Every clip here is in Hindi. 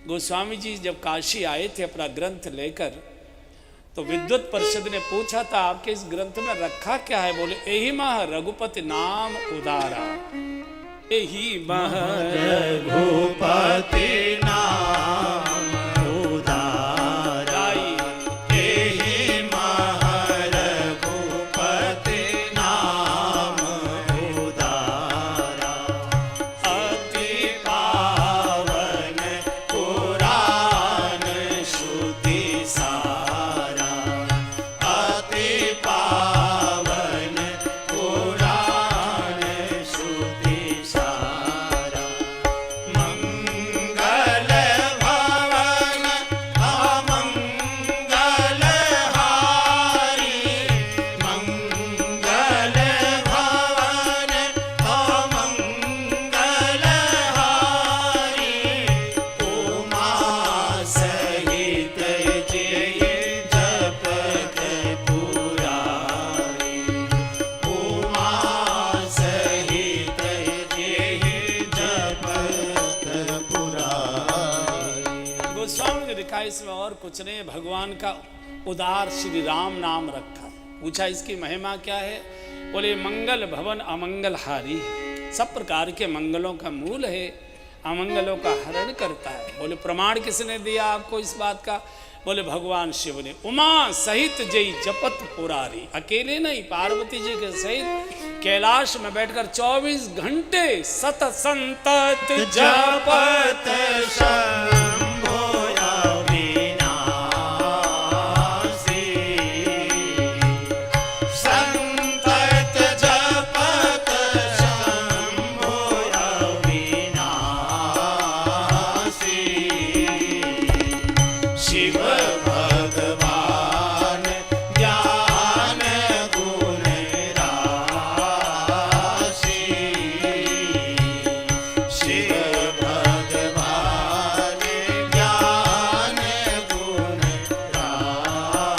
गोस्वामी जी जब काशी आए थे अपना ग्रंथ लेकर, तो विद्वत परिषद ने पूछा था आपके इस ग्रंथ में रखा क्या है? बोले यही मह रघुपति नाम उदारा, यही मह रघुपति नाम उदारा, यही मह रघुपति नाम उदारा, अति पावन पुराण श्रुति सारा, अति पावन पुराण श्रुति सारा, मंगल भवन अमंगल हारी, मंगल भवन अमंगल हारी, उमा सहित जय जपत पुरारी, उमा सहित जय जपत पुरारी। गोस्वामी ने लिखा इसमें और कुछ नहीं, भगवान का उदार श्री राम नाम रखा। पूछा इसकी महिमा क्या है? बोले मंगल भवन अमंगल हारी, सब प्रकार के मंगलों का मूल है, अमंगलों का हरण करता है। बोले प्रमाण किसने दिया आपको इस बात का? बोले भगवान शिव ने। उमा सहित जय जपत पुरारी, अकेले नहीं, पार्वती जी के सहित कैलाश में बैठकर 24 घंटे सत संतत जपत शंभो अविनाशी, संतत जपत शंभो अविनाशी, शिव भगवान ज्ञान गुण राशि, शिव भगवान ज्ञान गुण राशि।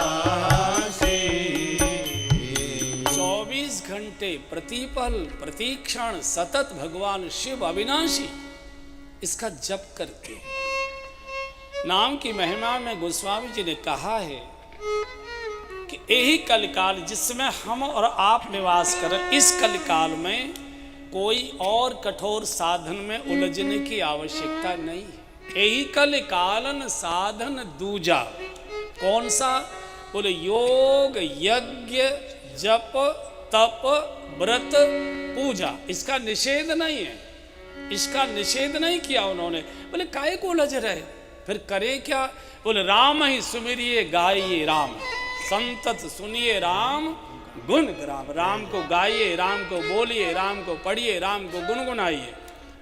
24 घंटे प्रतिपल प्रतिक्षण सतत भगवान शिव अविनाशी इसका जप करके। नाम की महिमा में गोस्वामी जी ने कहा है कि यही कलिकाल जिसमें हम और आप निवास करें, इस कलिकाल में कोई और कठोर साधन में उलझने की आवश्यकता नहीं है। यही कलिकालन साधन दूजा। कौन सा? बोले योग यज्ञ जप तप व्रत पूजा, इसका निषेध नहीं है, इसका निषेध नहीं किया उन्होंने। बोले काहे को उलझ रहे, फिर करे क्या? बोले राम ही सुमिरिए गाइए राम, संतत सुनिए राम गुण ग्राम। राम को गाइए, राम को बोलिए, राम को पढ़िए, राम को गुनगुनाइए,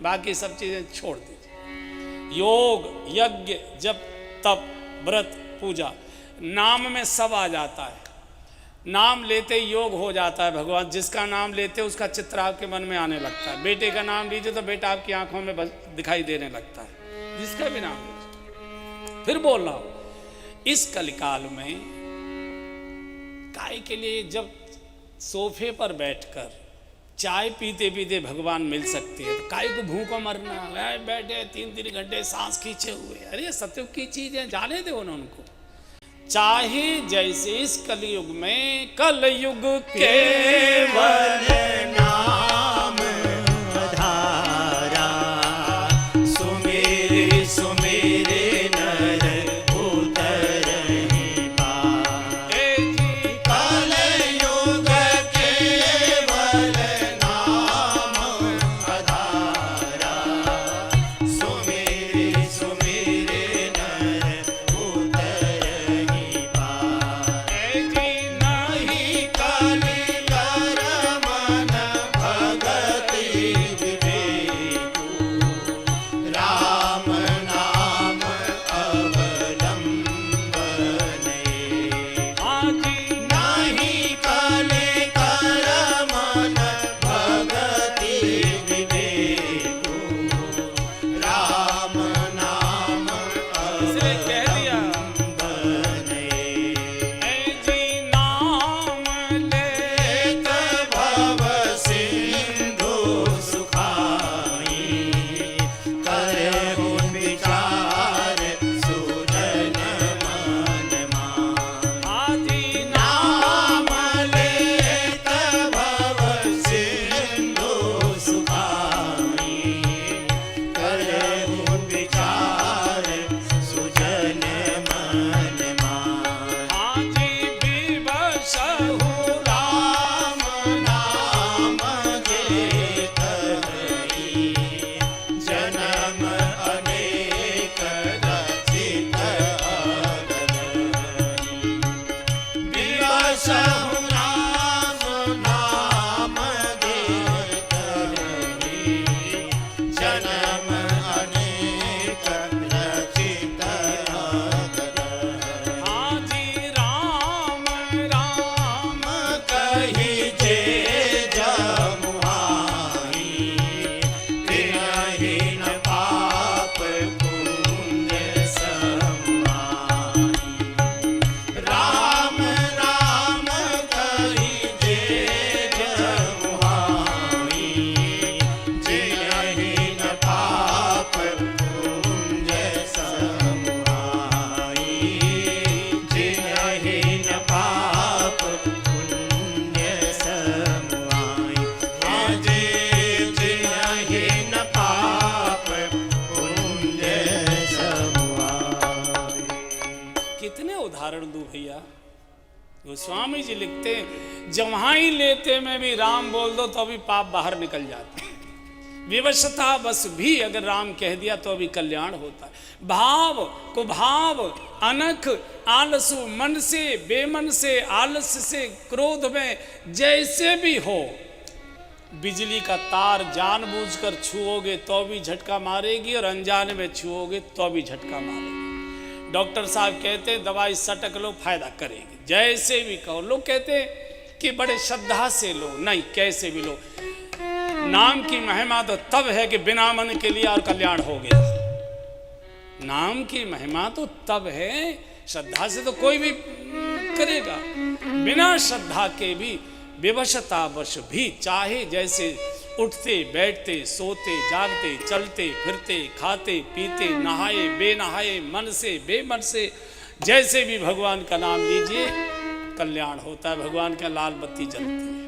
बाकी सब चीजें छोड़ दीजिए। योग यज्ञ जप तप व्रत पूजा, नाम में सब आ जाता है। नाम लेते ही योग हो जाता है। भगवान जिसका नाम लेते उसका चित्र आपके मन में आने लगता है। बेटे का नाम लीजिए तो बेटा आपकी आंखों में दिखाई देने लगता है, जिसका भी नाम लीजिए। फिर बोल रहा हूं, इस कलिकाल में काय के लिए जब सोफे पर बैठकर चाय पीते पीते भगवान मिल सकते हैं, तो काय को भूखों मरना, बैठे 3-3 घंटे सांस खींचे हुए। अरे सतयुग की चीजें जाने दो ना उनको। चाहे जैसे इस कलयुग में कलयुग केवल नाम आधारा, सुमेरे सुमेरे नर उतरहि पाए, कलयुग केवल नाम आधारा, सुमेरे सुमेरे नर उतरहि पाए, नहीं कलि कर मन कितने उदाहरण दूं भैया। गोस्वामी जी लिखते हैं, जहाँ ही लेते में भी राम बोल दो तो भी पाप बाहर निकल जाता है। विवशता बस भी अगर राम कह दिया तो अभी कल्याण होता है। भाव कुभाव अनख आलसु, मन से बेमन से आलस्य से क्रोध में जैसे भी हो, बिजली का तार जानबूझकर छुओगे तो भी झटका मारेगी और अनजाने में छुओगे तो भी झटका मारेगी। डॉक्टर साहब कहते हैं दवाई सटक लो फायदा करेगी, जैसे भी कहो। लोग कहते हैं कि बड़े श्रद्धा से लो, नहीं कैसे भी लो। नाम की महिमा तो तब है कि बिना मन के लिए और कल्याण हो गया। नाम की महिमा तो तब है, श्रद्धा से तो कोई भी करेगा, बिना श्रद्धा के भी विवशतावश भी, चाहे जैसे उठते बैठते सोते जागते चलते फिरते खाते पीते नहाए बेनहाए मन से बेमन से जैसे भी भगवान का नाम लीजिए कल्याण होता है। भगवान का लाल बत्ती जलती है।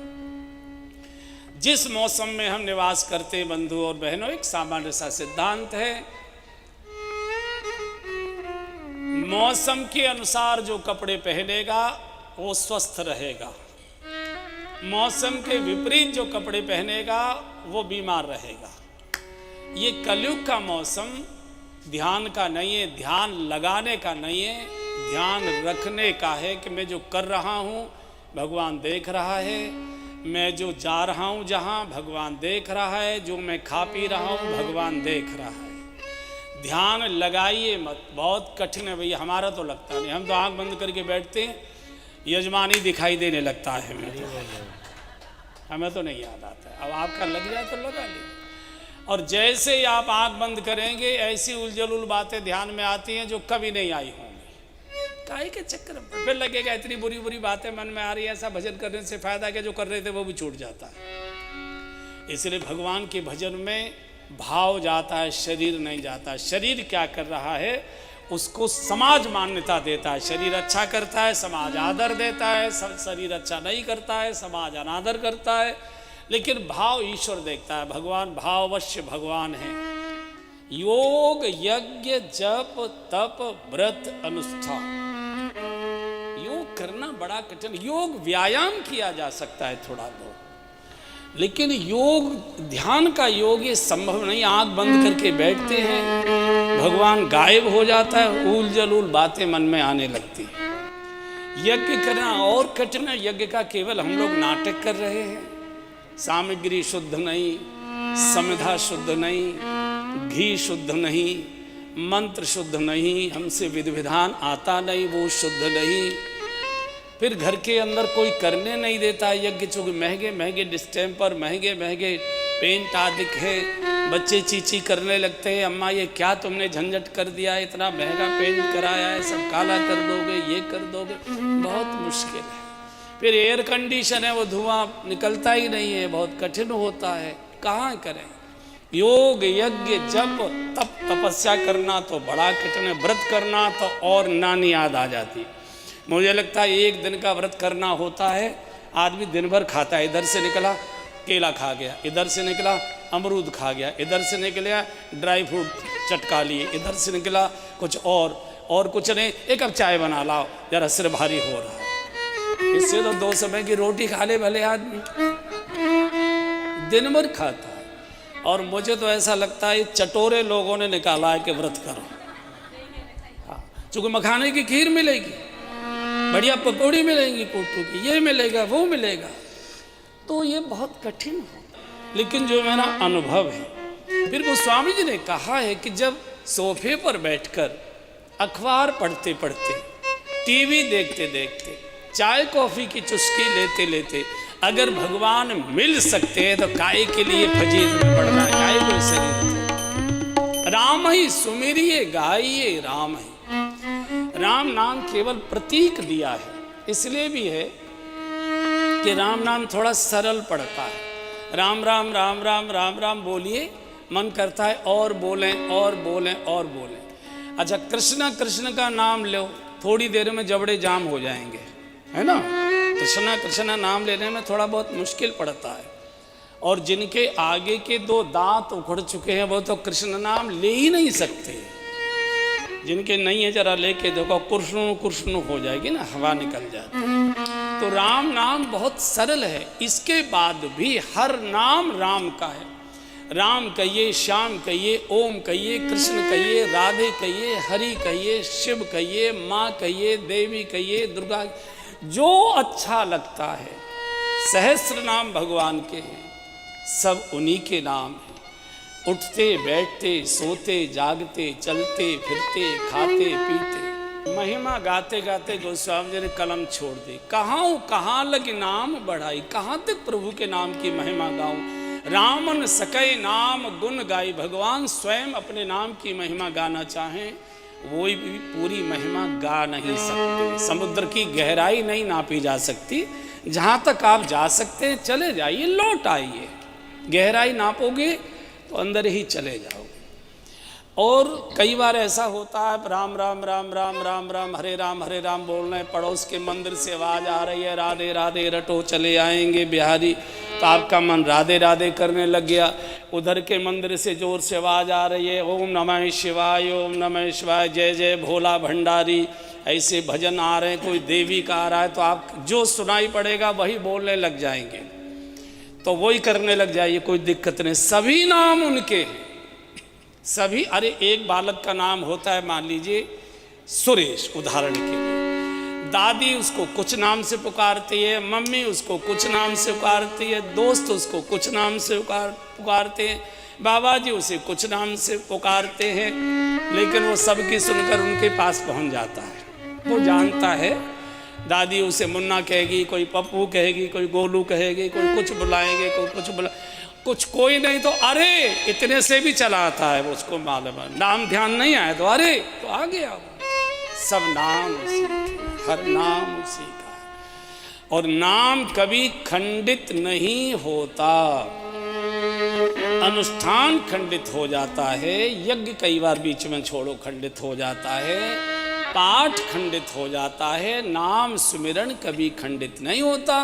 जिस मौसम में हम निवास करते हैं बंधु और बहनों, एक सामान्य सा सिद्धांत है, मौसम के अनुसार जो कपड़े पहनेगा वो स्वस्थ रहेगा, मौसम के विपरीत जो कपड़े पहनेगा वो बीमार रहेगा। ये कलयुग का मौसम ध्यान का नहीं है, ध्यान लगाने का नहीं है, ध्यान रखने का है कि मैं जो कर रहा हूँ भगवान देख रहा है, मैं जो जा रहा हूँ जहाँ भगवान देख रहा है, जो मैं खा पी रहा हूँ भगवान देख रहा है। ध्यान लगाइए मत, बहुत कठिन है भैया, हमारा तो लगता नहीं, हम तो आंख बंद करके बैठते हैं, यजमानी दिखाई देने लगता है हमें तो नहीं याद आता है। अब आपका लग जाए तो लगा लीजिए। और जैसे ही आप आंख बंद करेंगे ऐसी उलझुल बातें ध्यान में आती हैं जो कभी नहीं आई होंगी। काहे के चक्कर में फिर लगेगा इतनी बुरी बुरी बातें मन में आ रही है, ऐसा भजन करने से फायदा क्या, जो कर रहे थे वो भी छूट जाता है। इसलिए भगवान के भजन में भाव जाता है, शरीर नहीं जाता। शरीर क्या कर रहा है उसको समाज मान्यता देता है, शरीर अच्छा करता है समाज आदर देता है, शरीर अच्छा नहीं करता है समाज अनादर करता है, लेकिन भाव ईश्वर देखता है। भगवान भाववश्य भगवान है। योग यज्ञ जप तप व्रत अनुष्ठान, योग करना बड़ा कठिन। योग व्यायाम किया जा सकता है थोड़ा बहुत, लेकिन योग ध्यान का योग ये संभव नहीं। आंख बंद करके बैठते हैं, भगवान गायब हो जाता है, उल जलूल बातें मन में आने लगती हैं। यज्ञ करना और कठिन है। यज्ञ का केवल हम लोग नाटक कर रहे हैं, सामग्री शुद्ध नहीं, समिधा शुद्ध नहीं, घी शुद्ध नहीं, मंत्र शुद्ध नहीं, हमसे विधि विधान आता नहीं, वो शुद्ध नहीं। फिर घर के अंदर कोई करने नहीं देता यज्ञ, चूँकि महंगे महंगे डिस्टेम्पर, महंगे महंगे पेंट आदि है, बच्चे चीची करने लगते हैं, अम्मा ये क्या तुमने झंझट कर दिया, इतना महंगा पेंट कराया है, सब काला कर दोगे, ये कर दोगे, बहुत मुश्किल है। फिर एयर कंडीशन है, वो धुआं निकलता ही नहीं है, बहुत कठिन होता है, कहाँ करें। योग यज्ञ जप तप तपस्या करना तो बड़ा कठिन है, व्रत करना तो और नानी याद आ जाती। मुझे लगता है एक दिन का व्रत करना होता है, आदमी दिन भर खाता है, इधर से निकला केला खा गया, इधर से निकला अमरूद खा गया, इधर से निकला ड्राई फ्रूट चटका लिए, इधर से निकला कुछ और कुछ नहीं, एक कप चाय बना लाओ, जरा सिर भारी हो रहा है। इससे तो 2 समय की रोटी खा ले भले आदमी, दिन भर खाता है। और मुझे तो ऐसा लगता है चटोरे लोगों ने निकाला है कि व्रत करो। हाँ, चूँकि मखाने की खीर मिलेगी, बढ़िया पकौड़ी मिलेंगी कोटू की, ये मिलेगा वो मिलेगा, तो ये बहुत कठिन हो। लेकिन जो मेरा अनुभव है, फिर गोस्वामी जी ने कहा है कि जब सोफे पर बैठकर अखबार पढ़ते पढ़ते, टीवी देखते देखते, चाय कॉफी की चुस्की लेते लेते अगर भगवान मिल सकते हैं तो काहे के लिए फजीर में पढ़ना है, काहे को शरीर। राम ही सुमिरिए गाइए राम ही। राम नाम केवल प्रतीक दिया है, इसलिए भी है कि राम नाम थोड़ा सरल पड़ता है। राम राम राम राम राम राम बोलिए, मन करता है और बोलें और बोलें और बोलें। अच्छा, कृष्णा कृष्ण का नाम लो, थोड़ी देर में जबड़े जाम हो जाएंगे, है ना। कृष्णा कृष्णा नाम लेने में थोड़ा बहुत मुश्किल पड़ता है, और जिनके आगे के 2 दांत उखड़ चुके हैं वो तो कृष्ण नाम ले ही नहीं सकते। जिनके नहीं है जरा लेके देखो, कृष्ण कृष्ण हो जाएगी ना, हवा निकल जाती। तो राम नाम बहुत सरल है, इसके बाद भी हर नाम राम का है। राम कहिए, श्याम कहिए, ओम कहिए, कृष्ण कहिए, राधे कहिए, हरि कहिए, शिव कहिए, माँ कहिए, देवी कहिए, दुर्गा, जो अच्छा लगता है। सहस्र नाम भगवान के हैं, सब उन्हीं के नाम हैं। उठते बैठते सोते जागते चलते फिरते खाते पीते, महिमा गाते गाते गोस्वामी जी ने कलम छोड़ दी। कहाँ लगी नाम बढ़ाई, कहाँ तक प्रभु के नाम की महिमा गाऊं। रामन सकै नाम गुण गाई, भगवान स्वयं अपने नाम की महिमा गाना चाहें, वो भी पूरी महिमा गा नहीं सकते। समुद्र की गहराई नहीं नापी जा सकती, जहाँ तक आप जा सकते हैं चले जाइए, लौट आइए। गहराई नापोगे तो अंदर ही चले जाओगे। और कई बार ऐसा होता है, राम राम राम राम राम राम हरे राम बोल रहे हैं, पड़ोस के मंदिर से आवाज़ आ रही है राधे राधे रटो चले आएंगे बिहारी, तो आपका मन राधे राधे करने लग गया। उधर के मंदिर से जोर से आवाज़ आ रही है ओम नमः शिवाय, ओम नमः शिवाय, जय जय भोला भंडारी, ऐसे भजन आ रहे हैं, कोई देवी का आ रहा है, तो आप जो सुनाई पड़ेगा वही बोलने लग जाएंगे, तो वही करने लग जाइए, कोई दिक्कत नहीं। सभी नाम उनके हैं, सभी। अरे एक बालक का नाम होता है, मान लीजिए सुरेश, उदाहरण के लिए, दादी उसको कुछ नाम से पुकारती है, मम्मी उसको कुछ नाम से पुकारती है, दोस्त उसको कुछ नाम से पुकारते हैं, बाबा जी उसे कुछ नाम से पुकारते हैं, लेकिन वो सबकी सुनकर उनके पास पहुंच जाता है। वो जानता है दादी उसे मुन्ना कहेगी, कोई पप्पू कहेगी, कोई गोलू कहेगी, कोई कुछ बुलाएंगे, कोई कुछ कुछ कोई नहीं तो अरे इतने से भी चला आता है, वो उसको मालूम है। नाम ध्यान नहीं आया तो अरे तो आ गया। सब नाम उसी के, हर नाम उसी का है। और नाम कभी खंडित नहीं होता। अनुष्ठान खंडित हो जाता है, यज्ञ कई बार बीच में छोड़ो खंडित हो जाता है, पाठ खंडित हो जाता है, नाम सुमिरन कभी खंडित नहीं होता।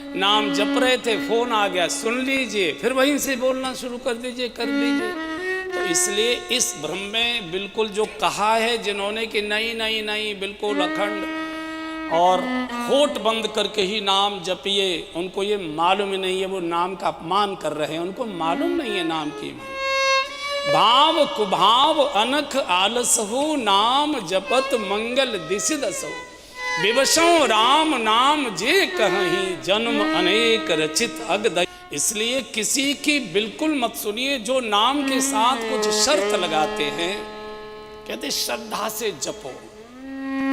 नाम जप रहे थे, फोन आ गया, सुन लीजिए, फिर वहीं से बोलना शुरू कर दीजिए, कर दीजिए। तो इसलिए इस भ्रम में बिल्कुल जो कहा है जिन्होंने कि नहीं नहीं नहीं बिल्कुल अखंड और होठ बंद करके ही नाम जपिए, उनको ये मालूम ही नहीं है, वो नाम का अपमान कर रहे हैं, उनको मालूम नहीं है नाम की। भाव कुभाव अनख आलसहु, नाम जपत मंगल दिसिदसहु, विवशों राम नाम जे कहीं, जन्म अनेक रचित अगद। इसलिए किसी की बिल्कुल मत सुनिए जो नाम के साथ कुछ शर्त लगाते हैं, कहते श्रद्धा से जपो।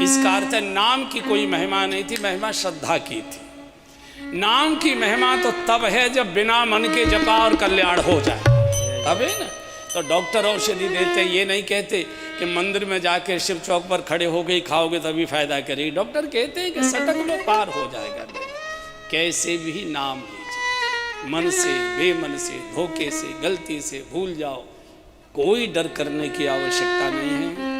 इसका अर्थ है नाम की कोई महिमा नहीं थी, महिमा श्रद्धा की थी। नाम की महिमा तो तब है जब बिना मन के जपा और कल्याण हो जाए, तब है ना। तो डॉक्टर औषधि देते हैं, ये नहीं कहते कि मंदिर में जाके शिव चौक पर खड़े हो गई खाओगे तभी फायदा करेगी। डॉक्टर कहते हैं कि सटक लो पार हो जाएगा। कैसे भी नाम लीजिए, मन से, बेमन से, धोखे से, गलती से भूल जाओ, कोई डर करने की आवश्यकता नहीं है।